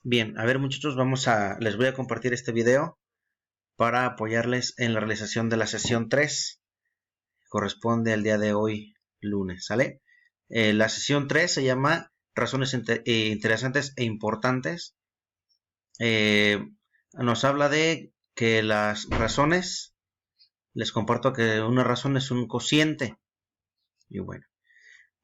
Bien, a ver muchachos, les voy a compartir este video para apoyarles en la realización de la sesión 3, que corresponde al día de hoy, lunes, ¿sale? La sesión 3 se llama Razones interesantes e importantes. Nos habla de que las razones, les comparto que una razón es un cociente. Y bueno,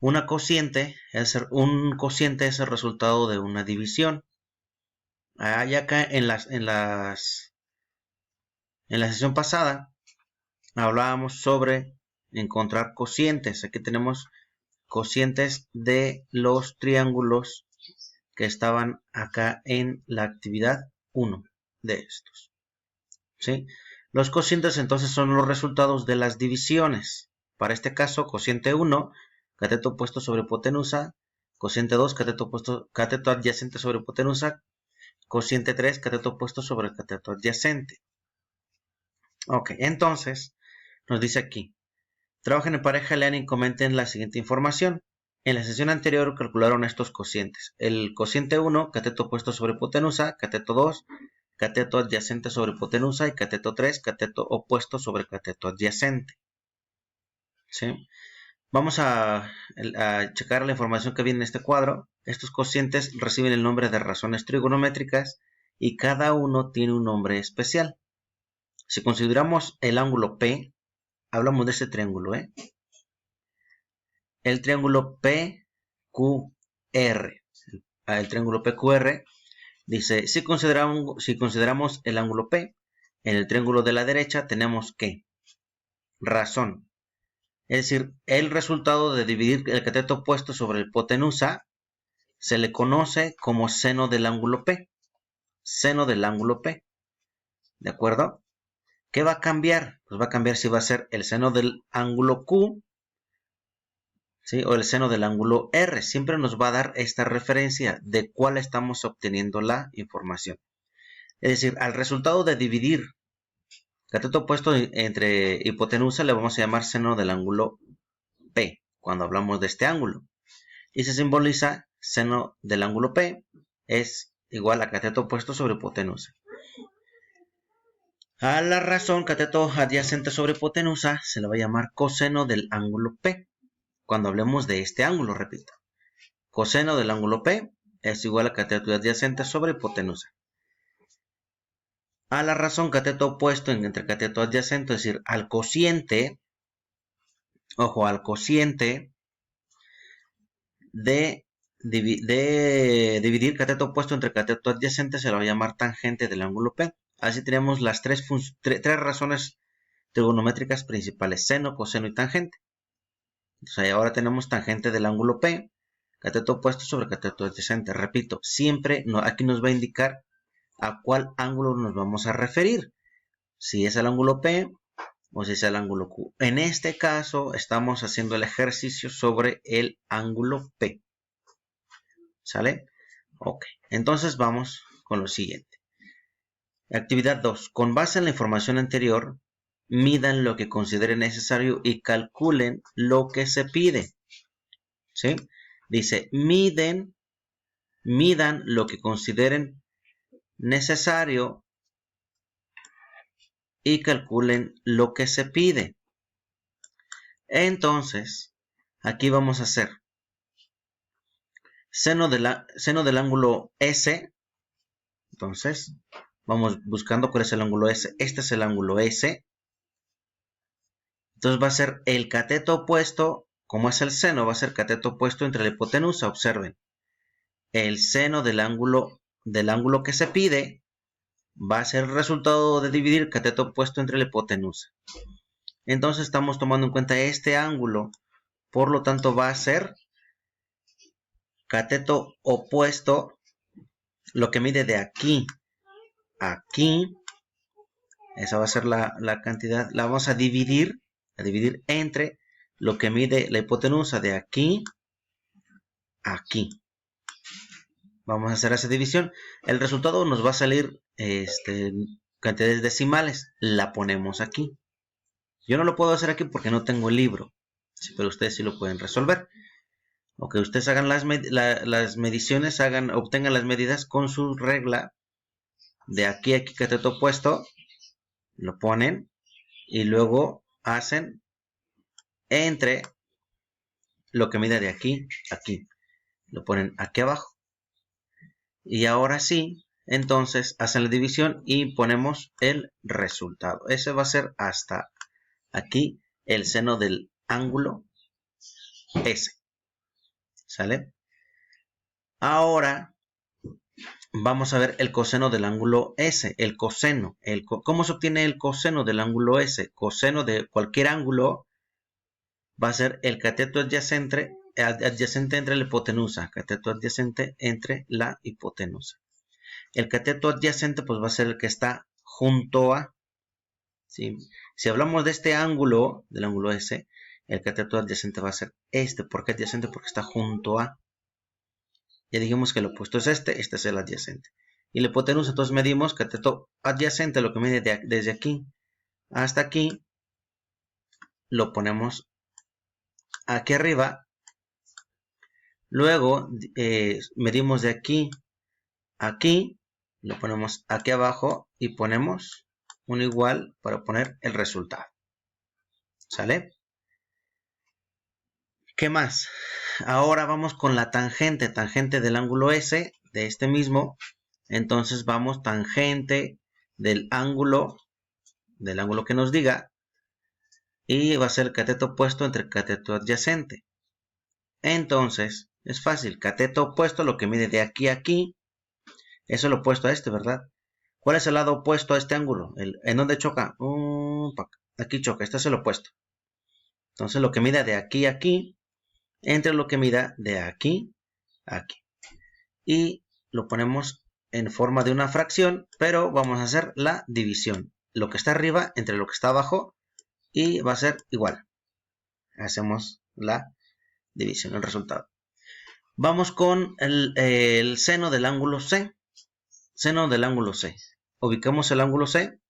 un cociente es el resultado de una división. Allá acá en la sesión pasada hablábamos sobre encontrar cocientes. Aquí tenemos cocientes de los triángulos que estaban acá en la actividad 1 de estos, ¿sí? Los cocientes entonces son los resultados de las divisiones. Para este caso, cociente 1, cateto opuesto sobre hipotenusa. Cociente 2, cateto adyacente sobre hipotenusa. Cociente 3, cateto opuesto sobre el cateto adyacente. Ok, entonces nos dice aquí: trabajen en pareja, lean y comenten la siguiente información. En la sesión anterior calcularon estos cocientes. El cociente 1, cateto opuesto sobre hipotenusa. Cateto 2, cateto adyacente sobre hipotenusa. Y cateto 3, cateto opuesto sobre cateto adyacente. ¿Sí? Vamos a checar la información que viene en este cuadro. Estos cocientes reciben el nombre de razones trigonométricas y cada uno tiene un nombre especial. Si consideramos el ángulo P, hablamos de este triángulo, el triángulo PQR. El triángulo PQR dice, si consideramos el ángulo P, en el triángulo de la derecha tenemos que razón. Es decir, el resultado de dividir el cateto opuesto sobre la hipotenusa se le conoce como seno del ángulo P. Seno del ángulo P. ¿De acuerdo? ¿Qué va a cambiar? Pues va a cambiar si va a ser el seno del ángulo Q, ¿sí? O el seno del ángulo R. Siempre nos va a dar esta referencia de cuál estamos obteniendo la información. Es decir, al resultado de dividir cateto opuesto entre hipotenusa le vamos a llamar seno del ángulo P, cuando hablamos de este ángulo. Y se simboliza seno del ángulo P es igual a cateto opuesto sobre hipotenusa. A la razón cateto adyacente sobre hipotenusa se le va a llamar coseno del ángulo P, cuando hablemos de este ángulo, repito. Coseno del ángulo P es igual a cateto adyacente sobre hipotenusa. A la razón cateto opuesto entre cateto adyacente, es decir, al cociente, ojo, al cociente de dividir cateto opuesto entre cateto adyacente se le va a llamar tangente del ángulo P. Así tenemos las tres razones trigonométricas principales: seno, coseno y tangente. Entonces ahora tenemos tangente del ángulo P, cateto opuesto sobre cateto adyacente. Repito, siempre aquí nos va a indicar a cuál ángulo nos vamos a referir, si es el ángulo P o si es el ángulo Q. En este caso estamos haciendo el ejercicio sobre el ángulo P. ¿Sale? Ok, entonces vamos con lo siguiente. Actividad 2. Con base en la información anterior, midan lo que consideren necesario y calculen lo que se pide. ¿Sí? Dice, midan lo que consideren necesario y calculen lo que se pide. Entonces, aquí vamos a hacer seno del ángulo S. Entonces, vamos buscando cuál es el ángulo S. Este es el ángulo S. Entonces va a ser el cateto opuesto, como es el seno, va a ser cateto opuesto entre la hipotenusa. Observen, el seno del ángulo que se pide va a ser el resultado de dividir cateto opuesto entre la hipotenusa. Entonces estamos tomando en cuenta este ángulo, por lo tanto va a ser cateto opuesto, lo que mide de aquí a aquí. Esa va a ser la cantidad, la vamos a dividir entre lo que mide la hipotenusa de aquí a aquí. Vamos a hacer esa división. El resultado nos va a salir cantidades decimales. La ponemos aquí. Yo no lo puedo hacer aquí porque no tengo el libro, pero ustedes sí lo pueden resolver. o que ustedes hagan las mediciones, obtengan las medidas con su regla de aquí a aquí, cateto opuesto, lo ponen y luego hacen entre lo que mide de aquí a aquí, lo ponen aquí abajo. Y ahora sí, entonces hacen la división y ponemos el resultado. Ese va a ser hasta aquí el seno del ángulo S. ¿Sale? Ahora vamos a ver el coseno del ángulo S. El coseno. ¿Cómo se obtiene el coseno del ángulo S? Coseno de cualquier ángulo va a ser el cateto adyacente entre la hipotenusa. Cateto adyacente entre la hipotenusa. El cateto adyacente pues va a ser el que está junto a. ¿Sí? Si hablamos de este ángulo, del ángulo S, el cateto adyacente va a ser este. ¿Por qué adyacente? Porque está junto a. Ya dijimos que el opuesto es este es el adyacente. Y la hipotenusa, entonces medimos cateto adyacente, lo que mide desde aquí hasta aquí, lo ponemos aquí arriba. Luego medimos de aquí a aquí, lo ponemos aquí abajo y ponemos un igual para poner el resultado. ¿Sale? ¿Qué más? Ahora vamos con la tangente del ángulo S, de este mismo. Entonces vamos tangente del ángulo que nos diga, y va a ser el cateto opuesto entre el cateto adyacente. Entonces, es fácil, cateto opuesto, lo que mide de aquí a aquí, eso es lo opuesto a este, ¿verdad? ¿Cuál es el lado opuesto a este ángulo? ¿En dónde choca? Aquí choca, este es el opuesto. Entonces, lo que mida de aquí a aquí, entre lo que mida de aquí a aquí. Y lo ponemos en forma de una fracción, pero vamos a hacer la división. Lo que está arriba entre lo que está abajo, y va a ser igual. Hacemos la división, el resultado. Vamos con el seno del ángulo C. Seno del ángulo C. Ubicamos el ángulo C,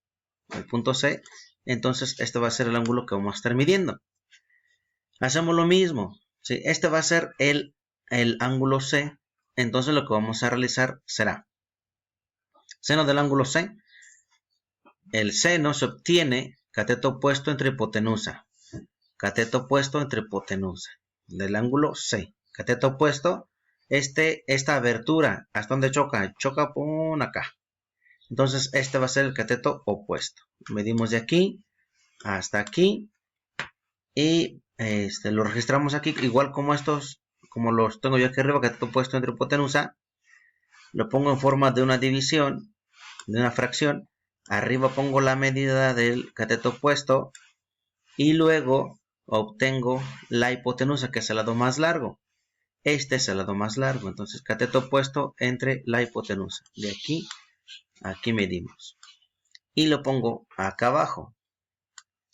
el punto C. Entonces este va a ser el ángulo que vamos a estar midiendo. Hacemos lo mismo. ¿Sí? Este va a ser el ángulo C. Entonces lo que vamos a realizar será seno del ángulo C. El seno se obtiene cateto opuesto entre hipotenusa. Cateto opuesto entre hipotenusa. Del ángulo C. Cateto opuesto. Esta abertura, ¿hasta dónde choca? Choca por acá. Entonces este va a ser el cateto opuesto. Medimos de aquí hasta aquí. Y lo registramos aquí. Igual como estos, como los tengo yo aquí arriba, cateto opuesto entre hipotenusa. Lo pongo en forma de una división, de una fracción. Arriba pongo la medida del cateto opuesto. Y luego obtengo la hipotenusa, que es el lado más largo. Este es el lado más largo. Entonces, cateto opuesto entre la hipotenusa. De aquí a aquí medimos. Y lo pongo acá abajo.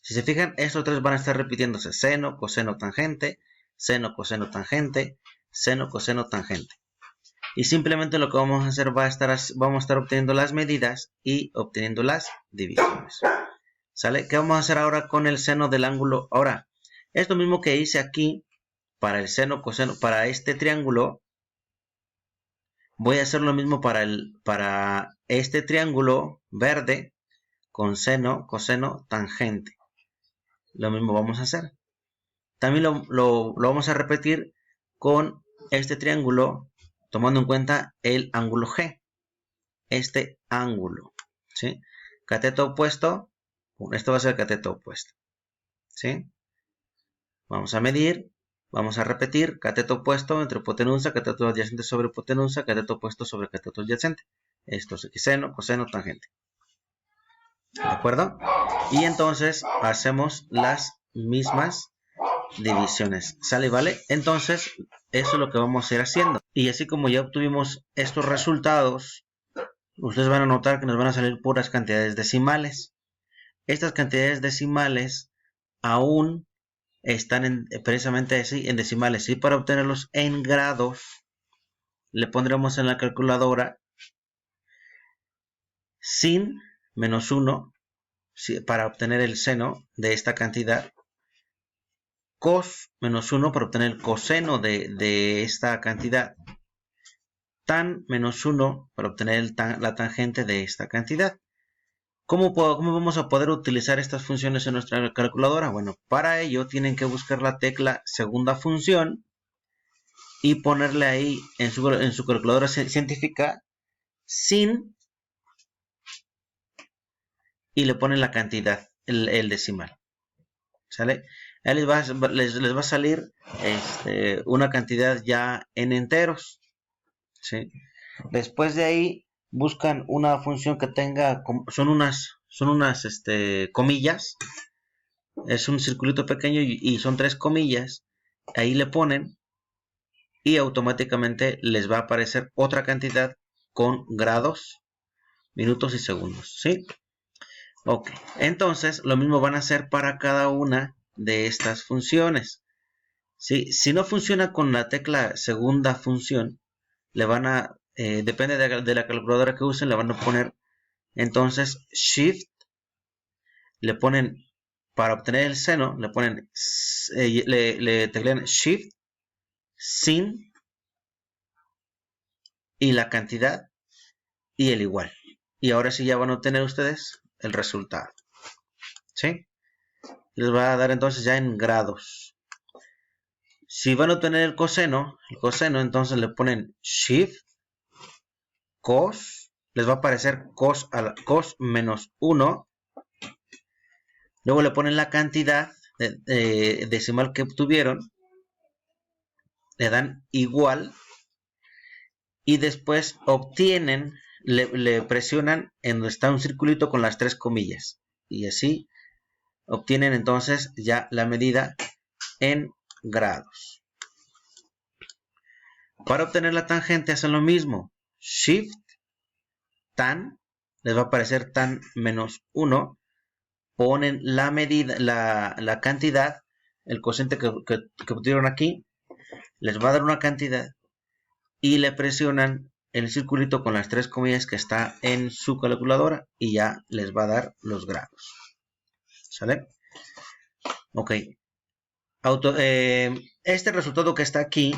Si se fijan, estos tres van a estar repitiéndose. Seno, coseno, tangente. Seno, coseno, tangente. Seno, coseno, tangente. Y simplemente lo que vamos a hacer vamos a estar obteniendo las medidas y obteniendo las divisiones. ¿Sale? ¿Qué vamos a hacer ahora con el seno del ángulo? Ahora, esto mismo que hice aquí para el seno, coseno, para este triángulo, voy a hacer lo mismo para este triángulo verde con seno, coseno, tangente. Lo mismo vamos a hacer. También lo vamos a repetir con este triángulo, tomando en cuenta el ángulo G. Este ángulo, ¿sí? Cateto opuesto, esto va a ser el cateto opuesto, ¿sí? Vamos a medir, vamos a repetir, cateto opuesto entre hipotenusa, cateto adyacente sobre hipotenusa, cateto opuesto sobre cateto adyacente. Esto es seno, coseno, tangente. ¿De acuerdo? Y entonces hacemos las mismas divisiones. ¿Sale? ¿Vale? Entonces, eso es lo que vamos a ir haciendo. Y así como ya obtuvimos estos resultados, ustedes van a notar que nos van a salir puras cantidades decimales. Estas cantidades decimales aún están precisamente así en decimales. Y para obtenerlos en grados, le pondremos en la calculadora sin menos 1 para obtener el seno de esta cantidad. cos menos 1 para obtener el coseno de esta cantidad. Tan menos 1 para obtener la tangente de esta cantidad. ¿Cómo vamos a poder utilizar estas funciones en nuestra calculadora? Bueno, para ello tienen que buscar la tecla segunda función y ponerle ahí en su calculadora científica sin y le ponen la cantidad, el decimal. ¿Sale? Ahí les va a salir una cantidad ya en enteros. ¿Sí? Después de ahí buscan una función que tenga, son unas comillas. Es un circulito pequeño y son 3 comillas. Ahí le ponen y automáticamente les va a aparecer otra cantidad con grados, minutos y segundos. ¿Sí? Ok, entonces lo mismo van a hacer para cada una de estas funciones. ¿Sí? Si no funciona con la tecla segunda función, le van a, depende de la calculadora que usen, le van a poner entonces Shift, le ponen, para obtener el seno, le ponen, le teclean Shift, sin, y la cantidad, y el igual. Y ahora sí ya van a obtener ustedes el resultado. ¿Sí? Les va a dar entonces ya en grados. Si van a obtener el coseno, entonces le ponen Shift, cos, les va a aparecer cos menos 1. Luego le ponen la cantidad decimal que obtuvieron, le dan igual y después obtienen, le presionan en donde está un circulito con las 3 comillas y así obtienen entonces ya la medida en grados. Para obtener la tangente hacen lo mismo. Shift, tan, les va a aparecer tan menos 1. Ponen la medida, la cantidad, el cociente que obtuvieron aquí. Les va a dar una cantidad. Y le presionan el circulito con las 3 comillas que está en su calculadora. Y ya les va a dar los grados. ¿Sale? Ok. Este resultado que está aquí,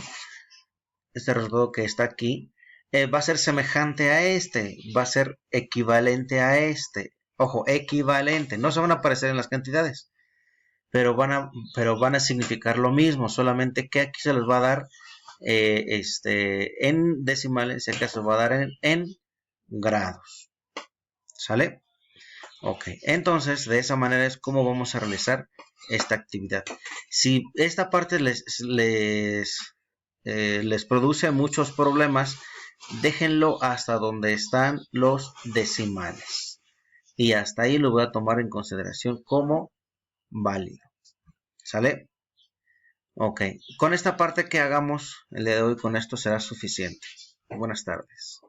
va a ser semejante a este, va a ser equivalente a este. Ojo, equivalente, no se van a aparecer en las cantidades, pero van a significar lo mismo, solamente que aquí se les va a dar en decimales, en este caso va a dar en grados. ¿Sale? Ok, entonces de esa manera es como vamos a realizar esta actividad. Si esta parte les produce muchos problemas, déjenlo hasta donde están los decimales. Y hasta ahí lo voy a tomar en consideración como válido. ¿Sale? Ok, con esta parte que hagamos el día de hoy, con esto será suficiente. Buenas tardes.